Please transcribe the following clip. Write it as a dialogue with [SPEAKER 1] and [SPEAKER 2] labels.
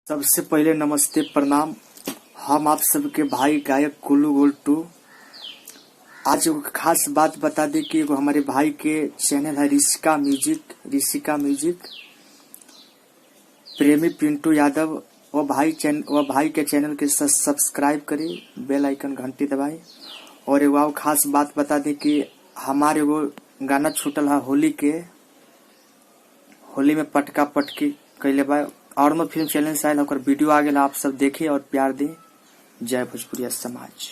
[SPEAKER 1] सबसे पहले नमस्ते प्रणाम। हम आप सबके भाई गायक कुल्लू गोल्टू। आज एगो खास बात बता दें कि एगो हमारे भाई के चैनल है ऋषिका म्यूजिक। प्रेमी पिंटू यादव वो भाई के चैनल के सब्सक्राइब करी, बेल आइकन घंटी दबाई। और एगो खास बात बता दें कि हमारे एगो गाना छूटल है होली में पटका पटकी कैले बा और फिल्म चैनल से आयल वीडियो आ गया, आप सब देखे और प्यार दी। जय भोजपुरिया समाज।